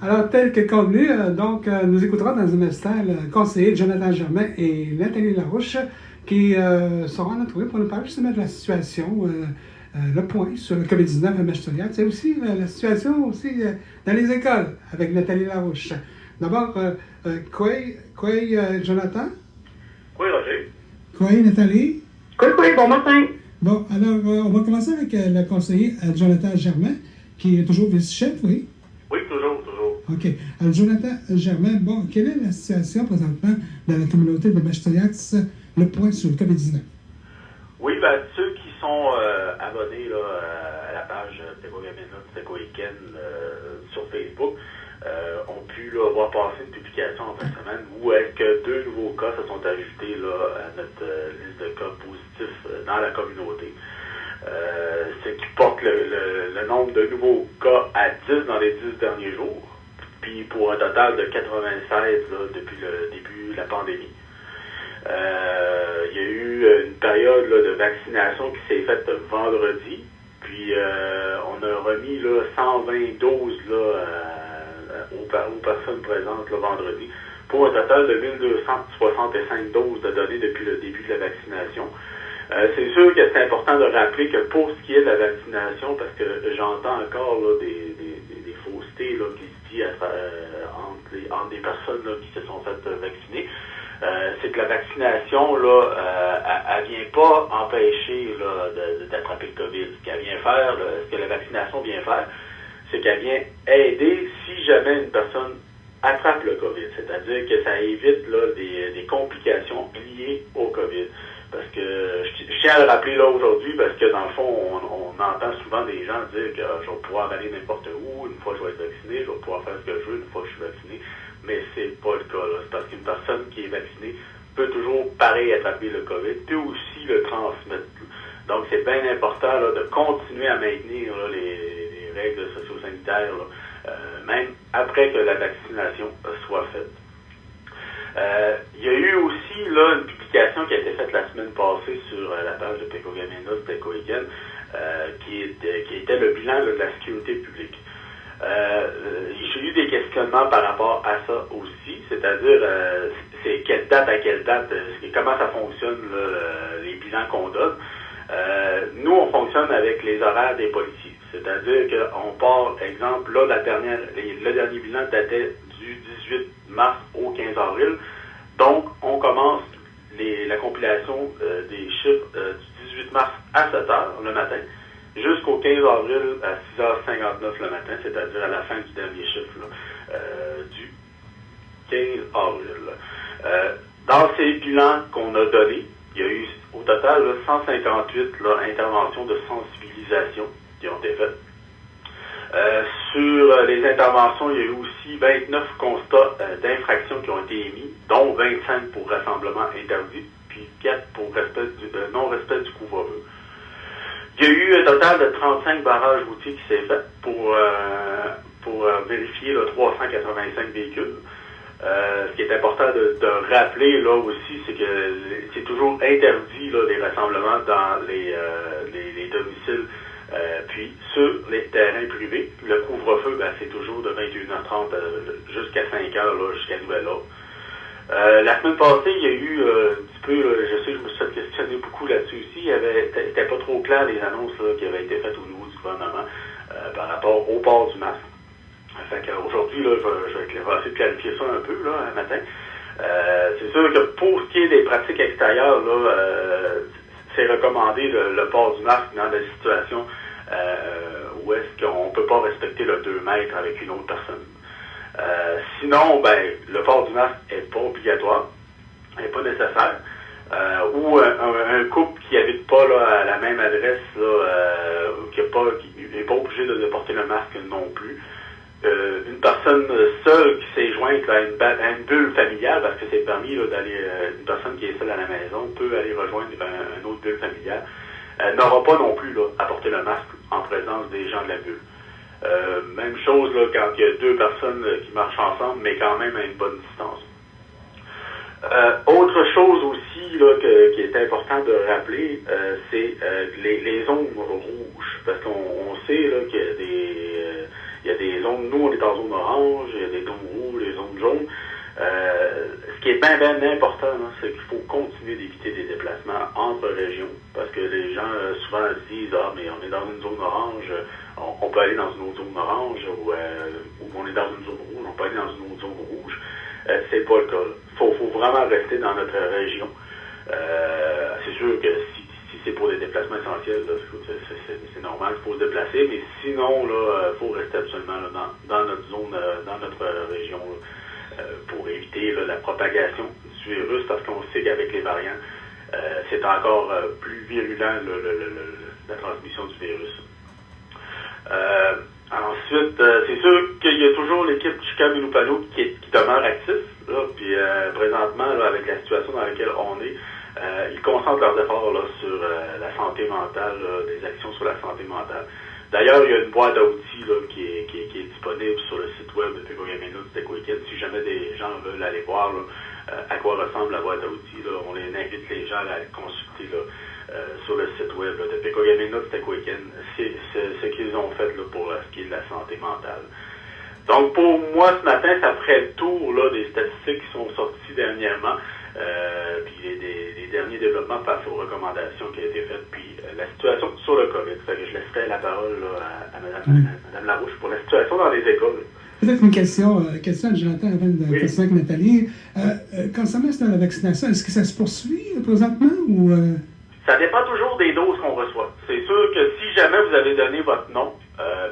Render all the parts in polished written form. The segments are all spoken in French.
Alors, tel que convenu, nous écouterons dans un instant le conseiller Jonathan Germain et Nathalie Larouche qui seront entourés pour nous parler justement de la situation, le point sur le COVID-19 à Mashtoliat. C'est aussi la situation aussi dans les écoles avec Nathalie Larouche. D'abord, quoi, Jonathan? Oui, Roger. Quoi, Nathalie? Oui, bon matin. Bon, alors, on va commencer avec le conseiller Jonathan Germain, qui est toujours vice-chef, oui? Oui, toujours. OK. Alors, Jonathan Germain, bon, quelle est la situation présentement dans la communauté de Mashtoliat, le point sur le COVID-19? Oui, ceux qui sont abonnés là, à la page Teco-Week-end sur Facebook ont pu là, voir passer une publication en fin de semaine où est-ce que 2 nouveaux cas se sont ajoutés là, à notre liste de cas positifs dans la communauté. Ce qui porte le nombre de nouveaux cas à 10 dans les 10 derniers jours, puis pour un total de 96 là, depuis le début de la pandémie. Il y a eu une période là, de vaccination qui s'est faite vendredi, puis on a remis là, 120 doses là, aux personnes présentes là, vendredi, pour un total de 1265 doses de données depuis le début de la vaccination. C'est sûr que c'est important de rappeler que pour ce qui est de la vaccination, parce que j'entends encore là, des faussetés là, qui se disent entre des personnes là, qui se sont faites vacciner, c'est que la vaccination, là, elle vient pas empêcher là, d'attraper le COVID. Ce qu'elle vient faire, là, ce que la vaccination vient faire, c'est qu'elle vient aider si jamais une personne attrape le COVID. C'est-à-dire que ça évite là, des complications liées au COVID. Parce que je tiens à le rappeler là aujourd'hui, parce que dans le fond, on entend souvent des gens dire que je vais pouvoir aller n'importe où, une fois que je vais être vacciné, je vais pouvoir faire ce que je veux une fois que je suis vacciné. Mais c'est pas le cas, là. C'est parce qu'une personne qui est vaccinée peut toujours, pareil, attraper le COVID, peut aussi le transmettre. Donc, c'est bien important là, de continuer à maintenir là, les règles socio-sanitaires, là, même après que la vaccination soit faite. Il y a eu aussi là, une publication qui a été faite la semaine passée sur la page de Teco-Week-end, qui était le bilan là, de la sécurité publique. J'ai eu des questionnements par rapport à ça aussi, c'est-à-dire c'est quelle date à quelle date, comment ça fonctionne là, les bilans qu'on donne. Nous, on fonctionne avec les horaires des policiers, c'est-à-dire qu'on part, exemple, là, le dernier bilan datait du 18 mars au 15 avril, donc on commence la compilation des chiffres du 18 mars à 7 h le matin, jusqu'au 15 avril à 6h59 le matin, c'est-à-dire à la fin du dernier chiffre là, du 15 avril. Dans ces bilans qu'on a donnés, il y a eu au total là, 158 là, interventions de sensibilisation qui ont été faites. Sur les interventions, il y a eu aussi 29 constats d'infractions qui ont été émis, dont 25 pour rassemblement interdit, puis 4 pour non-respect du couvre-feu. Il y a eu un total de 35 barrages routiers qui s'est fait pour vérifier là, 385 véhicules. Ce qui est important de rappeler là aussi, c'est que c'est toujours interdit là, les rassemblements dans les domiciles, puis sur les terrains privés. Le couvre-feu, c'est toujours de 21h30 jusqu'à 5h, là, jusqu'à nouvel ordre. La semaine passée, il y a eu un petit peu, je sais que je me suis fait questionner beaucoup là-dessus aussi, c'était pas trop clair les annonces là, qui avaient été faites au niveau du gouvernement par rapport au port du masque. Fait qu'aujourd'hui, là, je vais essayer de clarifier ça un peu là, un matin. C'est sûr que pour ce qui est des pratiques extérieures, là, c'est recommandé le port du masque dans des situations où est-ce qu'on ne peut pas respecter le 2 mètres avec une autre personne. Sinon, le port du masque n'est pas obligatoire, n'est pas nécessaire. Ou un couple qui n'habite pas là, à la même adresse, là, qui n'est pas obligé de porter le masque non plus. Une personne seule qui s'est jointe là, à une bulle familiale, parce que c'est permis là, d'aller, une personne qui est seule à la maison peut aller rejoindre une autre bulle familiale, n'aura pas non plus là, à porter le masque en présence des gens de la bulle. Même chose là, quand il y a 2 personnes qui marchent ensemble, mais quand même à une bonne distance. Autre chose aussi là, qui est important de rappeler, c'est les zones rouges, parce qu'on sait là, qu'il y a des zones, nous on est en zone orange, bien important, là, c'est qu'il faut continuer d'éviter des déplacements entre régions, parce que les gens souvent se disent « Ah, mais on est dans une zone orange, on peut aller dans une autre zone orange, ou on est dans une zone rouge, on peut aller dans une autre zone rouge. » C'est pas le cas. Il faut vraiment rester dans notre région. C'est sûr que si c'est pour des déplacements essentiels, là, c'est normal, il faut se déplacer, mais sinon, il faut rester absolument là, dans notre zone, dans notre région, pour éviter la propagation du virus, parce qu'on sait qu'avec les variants, c'est encore plus virulent la transmission du virus. Ensuite, c'est sûr qu'il y a toujours l'équipe Chickamauga qui demeure active, là, puis présentement, là, avec la situation dans laquelle on est, ils concentrent leurs efforts là, sur la santé mentale, des actions sur la santé mentale. D'ailleurs, il y a une boîte à outils là, qui est disponible sur le site web de Péco-Gamineau du Técoïquet. Si jamais des gens veulent aller voir là, à quoi ressemble la boîte à outils, là, on les invite les gens à la consulter là, sur le site web là, de Péco-Gamineau du Técoïquet. C'est ce qu'ils ont fait là, pour ce qui est de la santé mentale. Donc, pour moi, ce matin, ça ferait le tour là, des statistiques qui sont sorties dernièrement. Puis les derniers développements face aux recommandations qui ont été faites, puis la situation sur le COVID. Fait que je laisserai la parole là, à Mme Larouche pour la situation dans les écoles. Peut-être une question à Jonathan avant de question avec Nathalie. Concernant la vaccination, est-ce que ça se poursuit présentement ou... Ça dépend toujours des doses qu'on reçoit. C'est sûr que si jamais vous avez donné votre nom,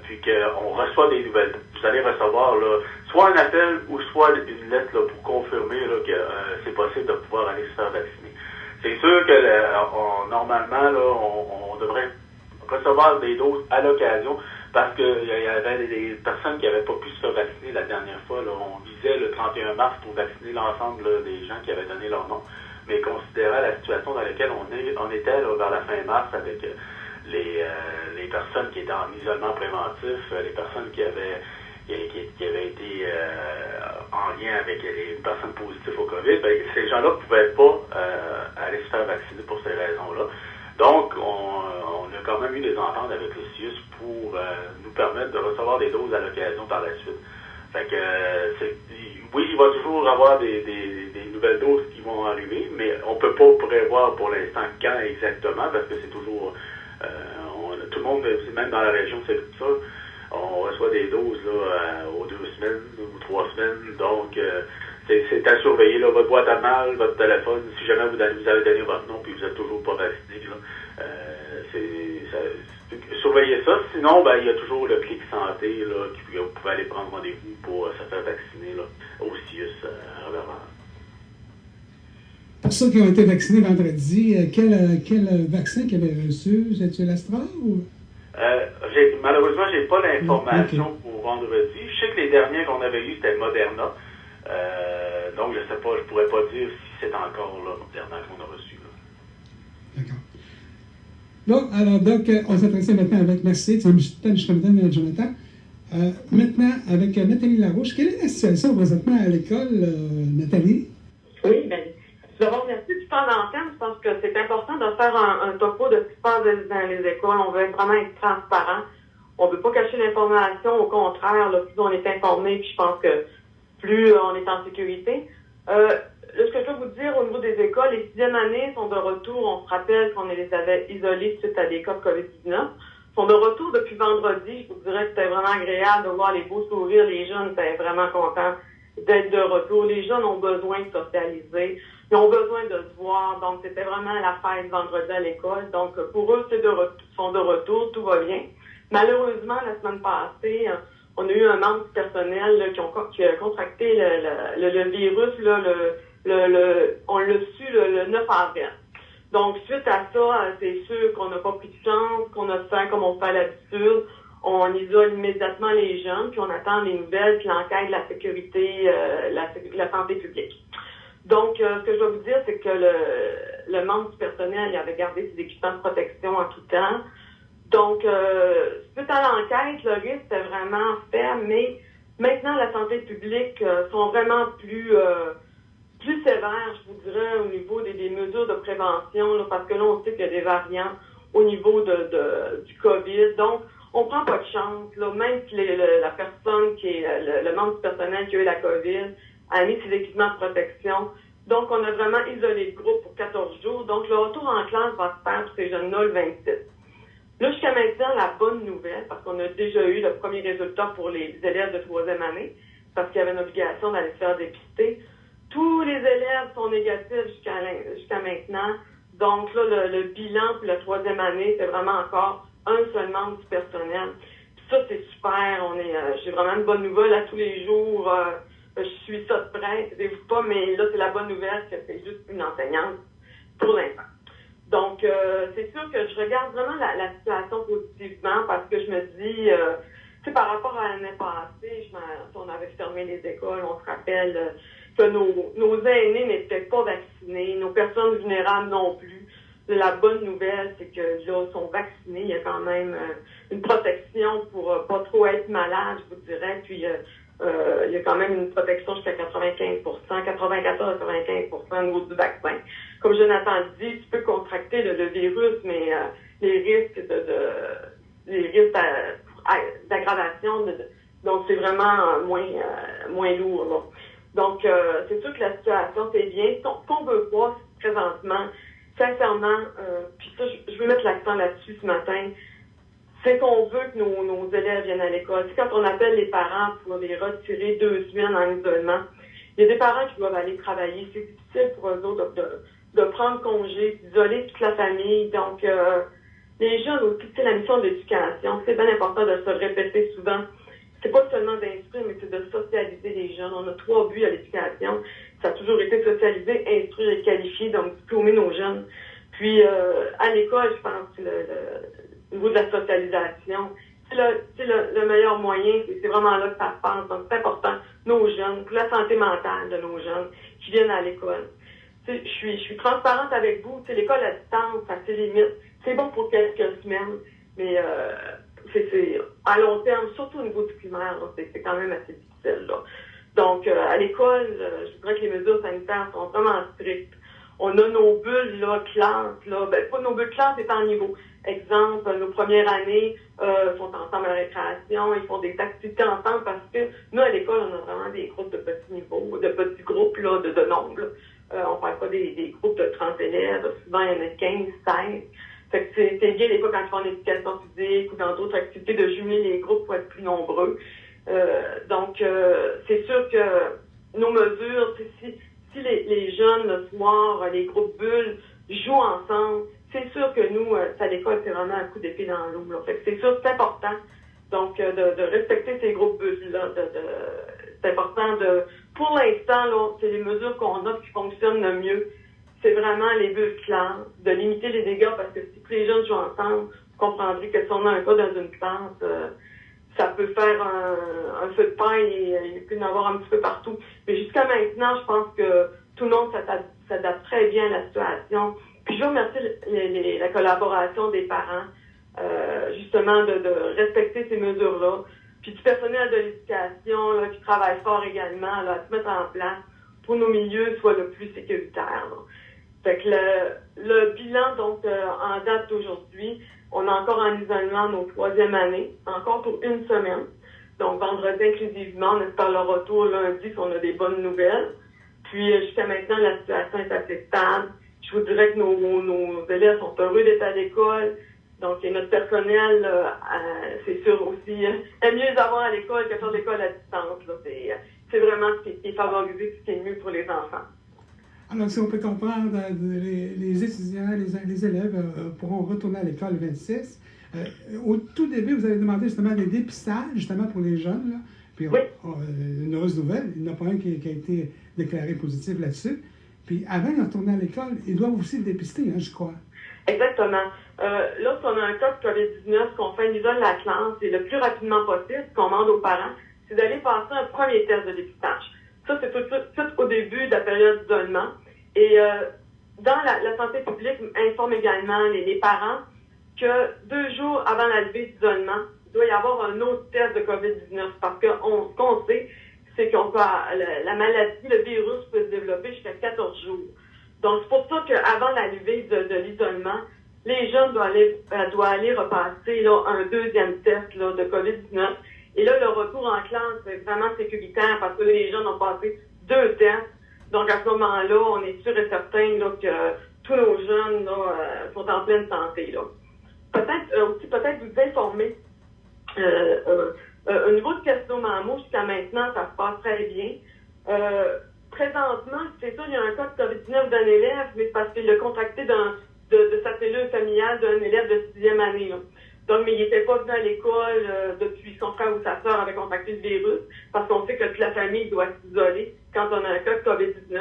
puis qu'on reçoit des nouvelles, vous allez recevoir là, soit un appel ou soit une lettre là, pour confirmer là, que c'est possible de pouvoir aller se faire vacciner. C'est sûr que normalement, là, on devrait recevoir des doses à l'occasion parce qu'il y avait des personnes qui n'avaient pas pu se faire vacciner la dernière fois. Là, on visait le 31 mars pour vacciner l'ensemble là, des gens qui avaient donné leur nom. Mais considérant la situation dans laquelle on était là, vers la fin mars avec les personnes qui étaient en isolement préventif, les personnes qui avaient été en lien avec les personnes positives au COVID, ben, ces gens-là ne pouvaient pas aller se faire vacciner pour ces raisons-là. Donc, on a quand même eu des ententes avec le CIUS pour nous permettre de recevoir des doses à l'occasion par la suite. Fait que, oui, il va toujours avoir des nouvelles doses qui vont arriver, mais on ne peut pas prévoir pour l'instant quand exactement, parce que c'est toujours... tout le monde, même dans la région, c'est tout ça. On reçoit des doses là, aux 2 semaines ou 3 semaines, donc c'est à surveiller là, votre boîte à mal, votre téléphone, si jamais vous avez donné votre nom puis vous n'êtes toujours pas vacciné, là, surveillez ça. Sinon, ben, il y a toujours le clic santé là, vous pouvez aller prendre rendez-vous pour se faire vacciner là, au CIUS à Robert-Val. Pour ceux qui ont été vaccinés vendredi, quel vaccin qu'ils avaient reçu? C'est-tu l'Astra ou... Malheureusement, j'ai pas l'information pour vendredi. Je sais que les derniers qu'on avait eus, c'était Moderna. Donc, je sais pas, je pourrais pas dire si c'est encore là, Moderna qu'on a reçu. Là. D'accord. Bon, alors, donc, on s'intéresse maintenant avec, merci, je te donne Jonathan. Maintenant, avec Nathalie Larouche, quelle est la situation présentement à l'école, Nathalie? Oui, bien, tout d'abord, merci du temps d'antenne. Je pense que c'est important de faire un topo de ce qui se passe dans les écoles. On veut vraiment être transparent. On ne veut pas cacher l'information. Au contraire, là, plus on est informé, puis je pense que plus on est en sécurité. Ce que je veux vous dire au niveau des écoles, les 6e années sont de retour. On se rappelle qu'on les avait isolés suite à des cas de COVID-19. Sont de retour depuis vendredi. Je vous dirais que c'était vraiment agréable de voir les beaux sourires. Les jeunes étaient vraiment contents d'être de retour. Les jeunes ont besoin de socialiser. Ils ont besoin de se voir. Donc, c'était vraiment la fête vendredi à l'école. Donc, pour eux, sont de retour. Tout va bien. Malheureusement, la semaine passée, on a eu un membre du personnel là, qui a contracté le virus. Là, on l'a su le 9 avril. Donc, suite à ça, c'est sûr qu'on n'a pas pris de chance, qu'on a fait comme on fait à l'habitude. On isole immédiatement les jeunes, puis on attend les nouvelles, puis l'enquête de la sécurité, la santé publique. Donc, ce que je dois vous dire, c'est que le membre du personnel il avait gardé ses équipements de protection en tout temps. Donc, suite à l'enquête, le risque était vraiment faible, mais maintenant, la santé publique sont vraiment plus sévères, je vous dirais, au niveau des mesures de prévention, là, parce que là, on sait qu'il y a des variants au niveau du COVID. Donc, on prend pas de chance. Là, même si la personne qui est le membre du personnel qui a eu la COVID a mis ses équipements de protection, Donc, on a vraiment isolé le groupe pour 14 jours. Donc, le retour en classe va se faire pour ces jeunes-là le 26. Là, jusqu'à maintenant, la bonne nouvelle, parce qu'on a déjà eu le premier résultat pour les élèves de 3e année, parce qu'il y avait une obligation d'aller se faire dépister. Tous les élèves sont négatifs jusqu'à maintenant. Donc là, le bilan pour la 3e année, c'est vraiment encore un seul membre du personnel. Puis ça, c'est super. J'ai vraiment une bonne nouvelle à tous les jours. Je suis ça de près, aidez-vous pas, mais là, c'est la bonne nouvelle que c'est juste une enseignante pour l'instant. Donc, c'est sûr que je regarde vraiment la situation positivement parce que je me dis, tu sais, par rapport à l'année passée, on avait fermé les écoles, on se rappelle que nos aînés n'étaient pas vaccinés, nos personnes vulnérables non plus. La bonne nouvelle, c'est que là, ils sont vaccinés. Il y a quand même une protection pour pas trop être malade, je vous dirais. Puis, il y a quand même une protection jusqu'à 95%, 94-95% au niveau du vaccin. Comme Jonathan le dit, tu peux contracter le virus, mais les risques d'aggravation, donc c'est vraiment moins lourd. Là. Donc, c'est sûr que la situation, c'est bien. Ce qu'on veut voir présentement, sincèrement, puis ça, je veux mettre l'accent là-dessus ce matin, c'est qu'on veut que nos élèves viennent à l'école. C'est quand on appelle les parents pour les retirer 2 semaines en isolement, il y a des parents qui doivent aller travailler. C'est difficile pour eux autres de prendre congé, d'isoler toute la famille. Donc, les jeunes aussi, c'est la mission de l'éducation. C'est bien important de se répéter souvent. C'est pas seulement d'instruire, mais c'est de socialiser les jeunes. On a 3 buts à l'éducation. Ça a toujours été socialiser, instruire et qualifier, donc diplômer nos jeunes. Puis, à l'école, je pense que au niveau de la socialisation, c'est le meilleur moyen. C'est vraiment là que ça se passe. Donc, c'est important, nos jeunes, pour la santé mentale de nos jeunes qui viennent à l'école. Je suis transparente avec vous. L'école à distance, ça ses limites. C'est bon pour quelques semaines, mais c'est à long terme, surtout au niveau du primaire, c'est quand même assez difficile. Là. Donc, à l'école, je voudrais que les mesures sanitaires sont vraiment strictes. On a nos bulles là, classes, là, pas nos bulles classes, c'est en niveau. Exemple, nos premières années sont ensemble à la récréation, ils font des activités ensemble parce que nous, à l'école, on a vraiment des groupes de petits niveaux, de petits groupes là, de nombre. On ne parle pas des groupes de 30 élèves, souvent il y en a 15, 16. Fait que c'est bien des fois quand ils font l'éducation physique ou dans d'autres activités de jumeler les groupes pour être plus nombreux. Donc, c'est sûr que nos mesures, si les jeunes le soir, les groupes bulles jouent ensemble, c'est sûr que nous, à l'école, c'est vraiment un coup d'épée dans l'eau. Fait que c'est sûr que c'est important. Donc, de respecter ces groupes bulles-là, c'est important pour l'instant, là, c'est les mesures qu'on a qui fonctionnent le mieux. C'est vraiment les bulles classes, de limiter les dégâts parce que si tous les jeunes jouent ensemble, vous comprendrez que si on a un cas dans une classe, ça peut faire un feu de paille et il peut y en avoir un petit peu partout. Mais jusqu'à maintenant, je pense que tout le monde s'adapte très bien à la situation. Puis je veux remercier la collaboration des parents, justement, de respecter ces mesures-là. Puis du personnel de l'éducation là, qui travaille fort également là, à se mettre en place pour que nos milieux soient le plus sécuritaires. Là. Fait que le bilan, donc, en date d'aujourd'hui, on est encore en isolement nos 3e années, encore pour 1 semaine. Donc, vendredi inclusivement, on espère le retour lundi si on a des bonnes nouvelles. Puis, jusqu'à maintenant, la situation est assez stable. Je vous dirais que nos élèves sont heureux d'être à l'école. Donc, et notre personnel, c'est sûr aussi, aime mieux les avoir à l'école que faire de l'école à distance. Là. C'est vraiment ce qui est favorisé, ce qui est mieux pour les enfants. Alors, si on peut comprendre, les étudiants, les élèves pourront retourner à l'école le 26. Au tout début, vous avez demandé justement des dépistages, justement pour les jeunes. Là. Puis, oui. Une heureuse nouvelle, il n'y en a pas un qui a été déclaré positif là-dessus. Puis, avant de retourner à l'école, ils doivent aussi le dépister, hein, je crois. Exactement. Là, si on a un cas de COVID-19, qu'on fait une isole de la classe, et le plus rapidement possible, ce qu'on demande aux parents, c'est d'aller passer un premier test de dépistage. Ça, c'est tout au début de la période d'isolement. Et dans la santé publique, informe également les parents que 2 jours avant la levée d'isolement, il doit y avoir un autre test de COVID-19 parce que ce qu'on sait, c'est qu'on peut la maladie, le virus peut se développer jusqu'à 14 jours. Donc, c'est pour ça qu'avant la levée de l'isolement, les jeunes doivent aller repasser là, un 2e test là, de COVID-19. Et là, le retour en classe est vraiment sécuritaire parce que les jeunes ont passé 2 tests. Donc, à ce moment-là, on est sûr et certain là, que tous nos jeunes là, sont en pleine santé. Là. Peut-être vous informer. Au niveau du carcinome jusqu'à maintenant, ça se passe très bien. Présentement, c'est sûr, il y a un cas de COVID-19 d'un élève, mais c'est parce qu'il l'a contracté de sa cellule familiale d'un élève de 6e année. Là. Donc, mais il n'était pas venu à l'école depuis son frère ou sa soeur avait contracté le virus, parce qu'on sait que toute la famille doit s'isoler quand on a un cas de COVID-19.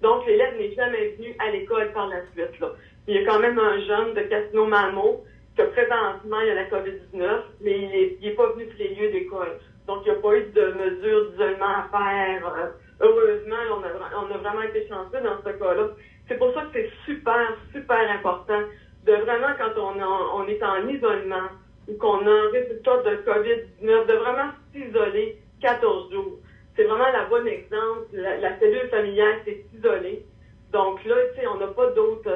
Donc, l'élève n'est jamais venu à l'école par la suite. Là. Il y a quand même un jeune de Casino-Mamo que présentement, il y a la COVID-19, mais il n'est pas venu sur les lieux d'école. Donc, il n'y a pas eu de mesures d'isolement à faire. Heureusement, on a vraiment été chanceux dans ce cas-là. C'est pour ça que c'est super, super important de vraiment, quand on est en isolement ou qu'on a un résultat de COVID-19, de vraiment s'isoler 14 jours. C'est vraiment la bonne exemple. La cellule familiale s'est isolée. Donc là, tu sais, on n'a pas d'autres,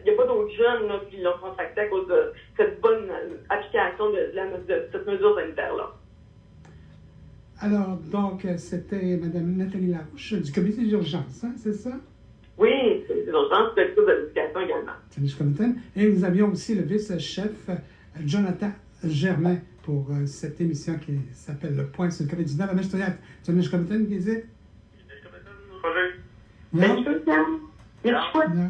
il n'y a pas d'autres jeunes là, qui l'ont contracté à cause de cette bonne application de cette mesure sanitaire-là. Alors, donc, c'était Mme Nathalie Larouche du comité d'urgence, hein, c'est ça? Oui, c'est l'urgence, c'est le cours de l'éducation également. C'est Michigantown. Et nous avions aussi le vice-chef Jonathan Germain pour cette émission qui s'appelle Le Point sur le COVID-19. Amish Toyat, tu es Michigantown, qui dit? Michigantown, Roger. Ja? Michigan. Ja.